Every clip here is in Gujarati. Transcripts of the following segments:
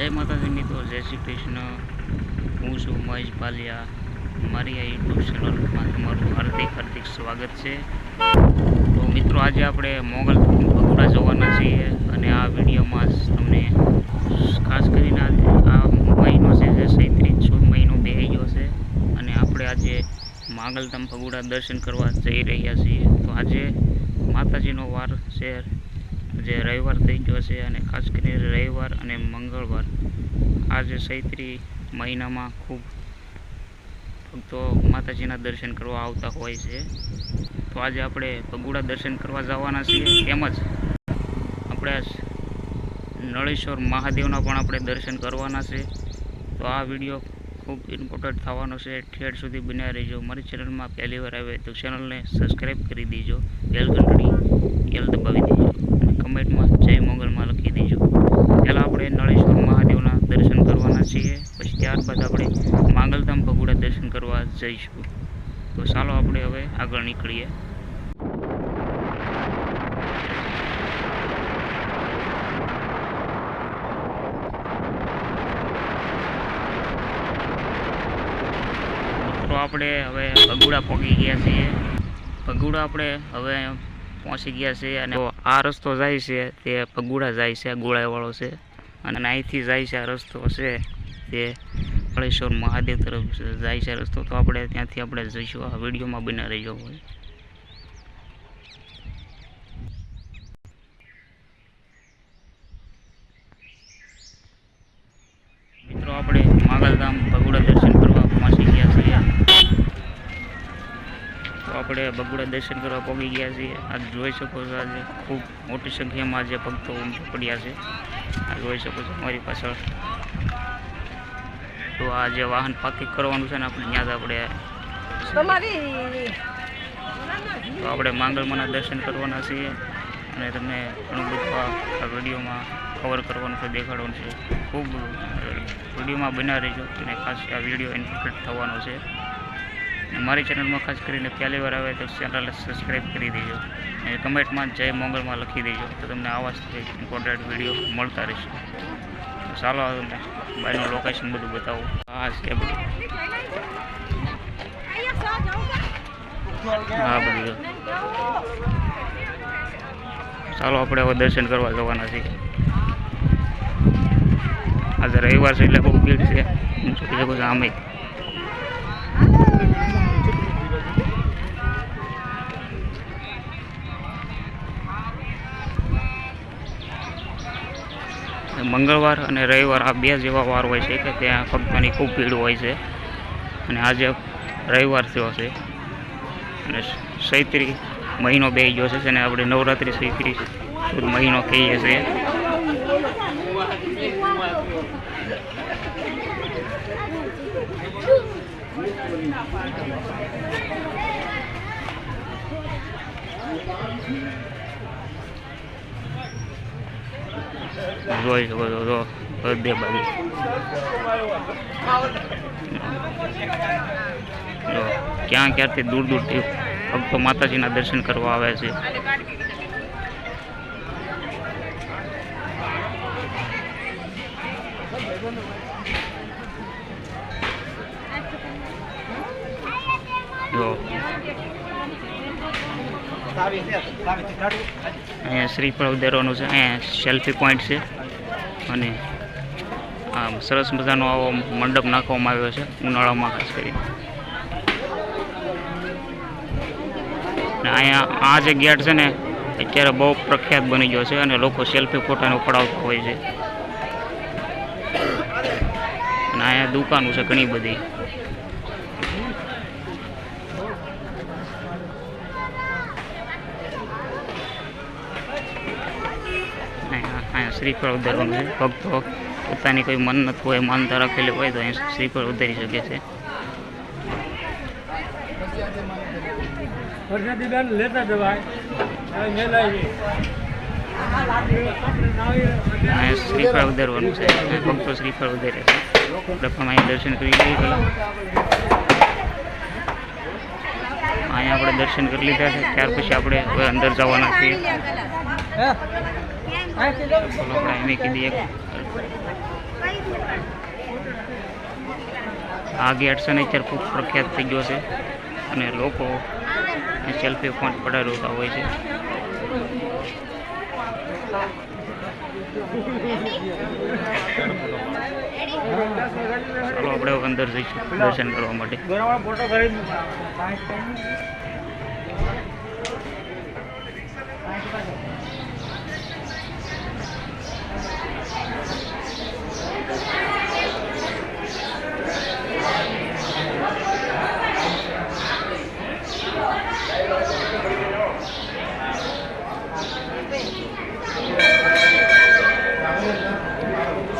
જય માતાજી મિત્રો, જય શ્રી કૃષ્ણ। હું છું મહેશ બાલિયા। મારી આ યુટ્યુબ ચેનલમાં તમારું હાર્દિક સ્વાગત છે। તો મિત્રો, આજે આપણે મોગલ ભગુડા જવાના છીએ અને આ વિડીયોમાં તમને ખાસ કરીને આ મહિનો છે જે ચૈત્રી સુદ મહિનો બેહી ગયો છે અને આપણે આજે માંગલધામ ભગુડા દર્શન કરવા જઈ રહ્યા છીએ। તો આજે માતાજીનો વાર છે, જે રવિવાર થઈ ગયો છે અને ખાસ કરીને રવિવાર અને મંગળવાર આજે ચૈત્રી મહિનામાં ખૂબ ભક્તો માતાજીના દર્શન કરવા આવતા હોય છે। તો આજે આપણે ભગુડા દર્શન કરવા જવાના છીએ, તેમજ આપણે નળેશ્વર મહાદેવના પણ આપણે દર્શન કરવાના છે। તો આ વિડીયો ખૂબ ઇમ્પોર્ટન્ટ થવાનો છે, ઠેઠ સુધી બન્યા રહેજો। મારી ચેનલમાં પહેલી વાર આવે તો ચેનલને સબસ્ક્રાઈબ કરી દેજો, બેલ ઘંટડી એલ દબાવી દેજો અને કમેન્ટમાં જય મોગલમાં લખી દેજો। પહેલાં આપણે નળેશ્વર મહાદેવના દર્શન કરવાના છીએ, પછી ત્યારબાદ આપણે માંગલધામ ભગુડા દર્શન કરવા જઈશું। તો ચાલો આપણે હવે આગળ નીકળીએ। તો આપણે હવે ભગુડા પહોંચી ગયા છીએ। ભગુડા આપણે હવે પહોંચી ગયા છે અને આ રસ્તો જાય છે તે ભગુડા જાય છે, ગોળાઈવાળો છે, અને અહીંથી જાય છે આ રસ્તો છે તે નળેશ્વર મહાદેવ તરફ જાય છે રસ્તો। તો આપણે ત્યાંથી આપણે જઈશું, આ વિડીયોમાં બના રહેજો હોય। મિત્રો, આપણે માંગલધામ ભગુડા દર્શન કરવા પહોંચી ગયા છીએ। તો આપણે ભગુડા દર્શન કરવા પહોંચી ગયા છીએ। આ જોઈ શકો છો, આજે ખૂબ મોટી સંખ્યામાં આજે ભક્તો ઉમટી પડ્યા છે। આ જોઈ શકો છો મારી પાછળ। તો આ જે વાહન પાર્કિંગ કરવાનું છે ને આપણે ત્યાં જ આપણે તો આપણે માંગલમાના દર્શન કરવાના છીએ અને તમને ઘણું બધું આ વિડીયોમાં કવર કરવાનું છે, દેખાડવાનું છે। ખૂબ વિડીયોમાં બના રહેજો અને ખાસ આ વિડીયો ઇન્ફોર્મેટિવ થવાનો છે। મારી ચેનલમાં ખાસ કરીને પહેલી વાર આવે તો ચેનલને સબસ્ક્રાઈબ કરી દેજો અને કમેન્ટમાં જય મોગલમાં લખી દેજો, તો તમને આવા જ ઇમ્પોર્ટન્ટ વિડીયો મળતા રહેશે। તો ચાલો તમને બહારનું લોકેશન બધું બતાવું। હા છે બધું, હા બધું। ચાલો આપણે હવે દર્શન કરવા જવાના છીએ। આજે રવિવાર છે એટલે બહુ ભીડ છે, જોઈ શકો છો આમે। મંગળવાર અને રવિવાર આ બે જેવા વાર હોય છે કે ત્યાં ભક્તોની ખૂબ ભીડ હોય છે અને આજે રવિવાર થયો છે અને ચૈત્રી મહિનો બેસી ગયો છે અને આપણે નવરાત્રિ ચૈત્રી મહિનો કહીએ છીએ। જોઈ શકો છો તો બધે બાજુ ક્યાં ક્યાંથી દૂર દૂરથી ભક્તો માતાજીના દર્શન કરવા આવે છે। જો અહીંયા શ્રીફળ ઉતારવાનું છે, અહીંયા સેલ્ફી પોઈન્ટ છે અને આ સરસ મજાનો આવો મંડપ નાખવામાં આવ્યો છે ઉનાળામાં ખાસ કરીને। અને અહીંયા આ જે ગેટ છે ને અત્યારે બહુ પ્રખ્યાત બની ગયો છે અને લોકો સેલ્ફી ફોટાને પડાવતા હોય છે। અને અહીંયા દુકાનો છે ઘણી બધી। અહીંયા શ્રીફળ ઉતારવાનું છે, ભક્તો પોતાની કોઈ મન્નત હોય, માનતા રાખેલી હોય તો અહીંયા શ્રીફળ ઉતારી શકે છે। અહીંયા શ્રીફળ ઉતારવાનું છે, ભક્તો શ્રીફળ ઉતારે છે। આપણે પણ અહીંયા દર્શન કરી લઈએ પહેલાં। અહીંયા આપણે દર્શન કરી લીધા છે, ત્યાર પછી આપણે હવે અંદર જવાના છીએ। આપણે એમ કીધી એક આ ગેટ છે ને અત્યારે ખૂબ પ્રખ્યાત થઈ ગયો છે અને લોકો સેલ્ફી પોઈન્ટ પડાવતા હોય છે. ચાલો આપણે અંદર જઈશું દર્શન કરવા માટે.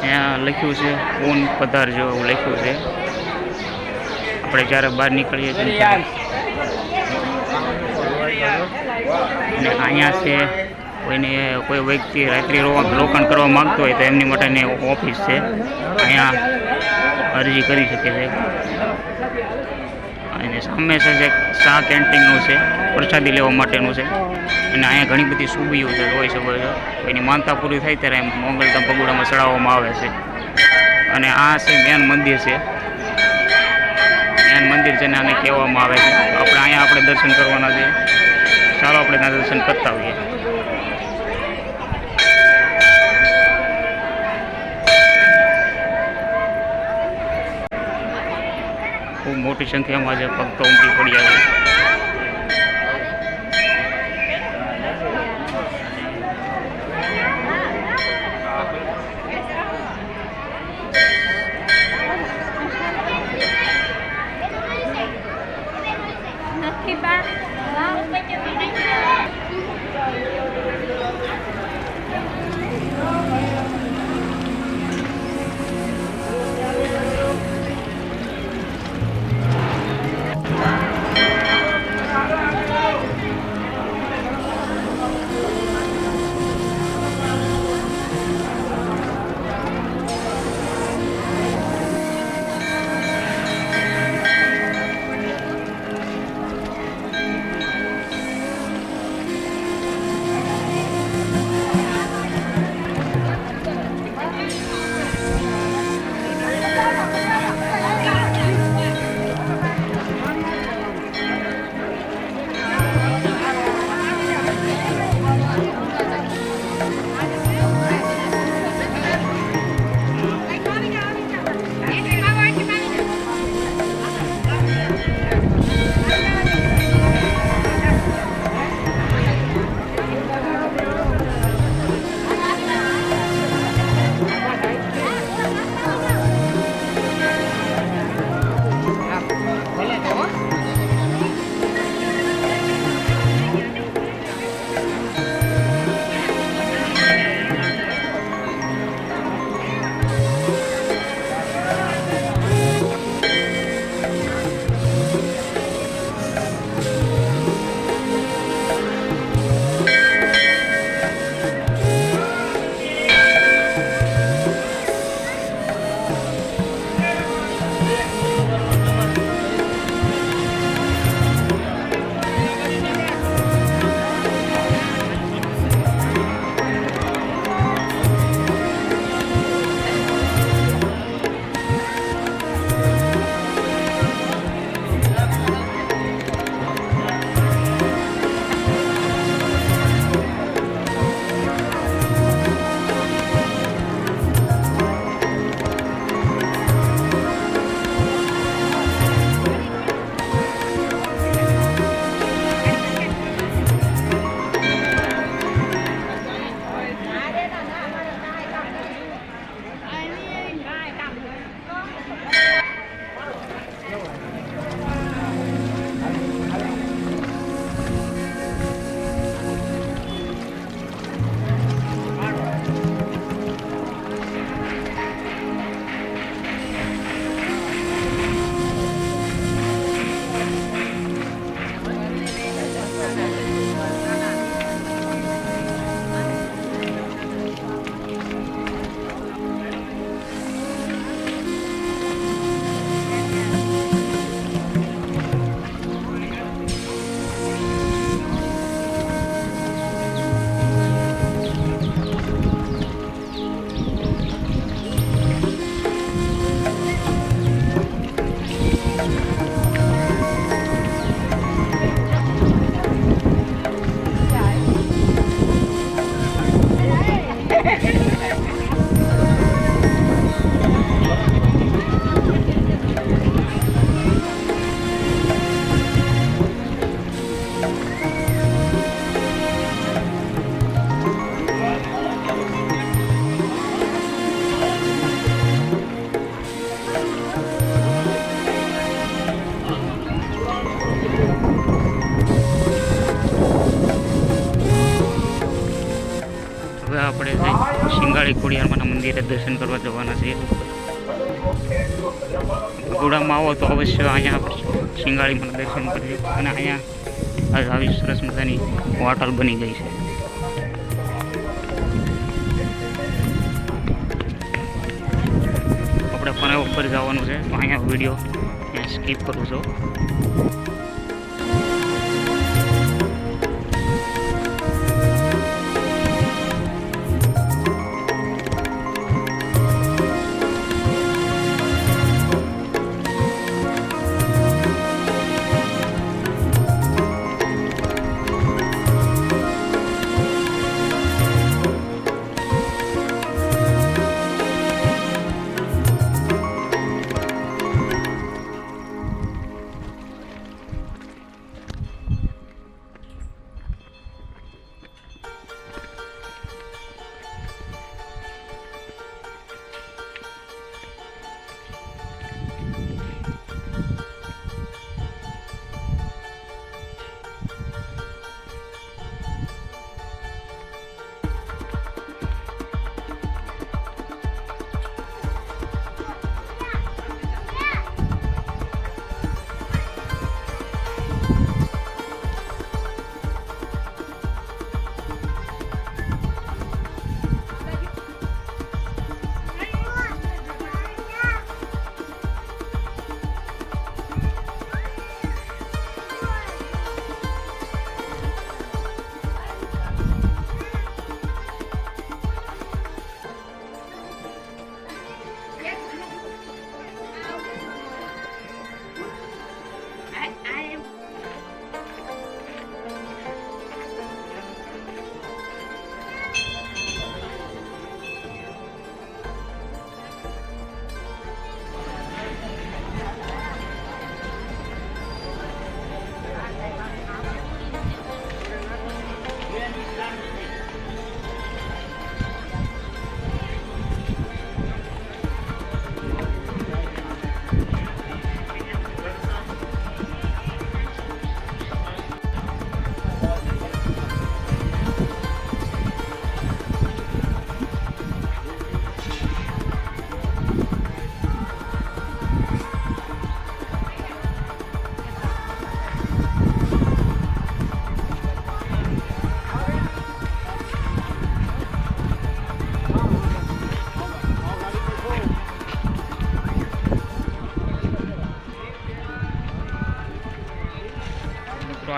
ત્યાં લખ્યું છે ફોન પધારજો એવું લખ્યું છે. આપણે જ્યારે બહાર નીકળીએ છીએ ત્યારે અને અહીંયા છે કોઈને કોઈ વ્યક્તિ રાત્રિ રોકાણ કરવા માગતો હોય તો એમની માટેની ઓફિસ છે. અહીંયા અરજી કરી શકે છે. અને સામે છે શા કેન્ટીનનું છે, પ્રસાદી લેવા માટેનું છે. અને અહીંયા ઘણી બધી સુવિધો છે, જોઈ શકો છો. એની માનતા પૂરી થાય ત્યારે મોગલધામ પગોડામાં ચડાવવામાં આવે છે. અને આ છે મેન મંદિર છે. મેન મંદિર છે ને આને કહેવામાં આવે છે. આપણે અહીંયા આપણે દર્શન કરવાના છે. ચાલો આપણે ત્યાં દર્શન કરતા હોઈએ. ખૂબ મોટી સંખ્યામાં જે ભક્તો ઉમટી પડ્યા છે. મંદિરે દર્શન કરવા જવાના છે. ભગોડામાં આવો તો અવશ્ય અહીંયા શિંગાળીમાં દર્શન કરજો. અને અહીંયા આવી સરસ મજાની હોટલ બની ગઈ છે. આપણે પણ ઉપર જવાનું છે તો અહીંયા વિડીયો સ્કીપ કરું છું.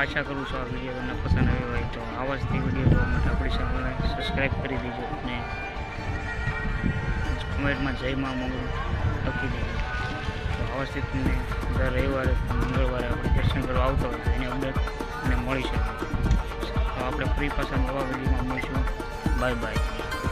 આશા કરું છું આ વિડીયો તમને પસંદ આવ્યો હોય તો આવા જ વિડીયો જોવા માટે આપણી ચેનલને સબસ્ક્રાઈબ કરી દેજો અને કમેન્ટમાં જય મા મંગળ લખી દેજો. તો આવા જ તમને દર રવિવારે મંગળવારે આપણે દર્શન કરવા આવતા હોય તો એની અપડેટ મને મળી શકે. તો આપણે ફરી પાછા નવા વિડીયોમાં મળીશું. Bye bye.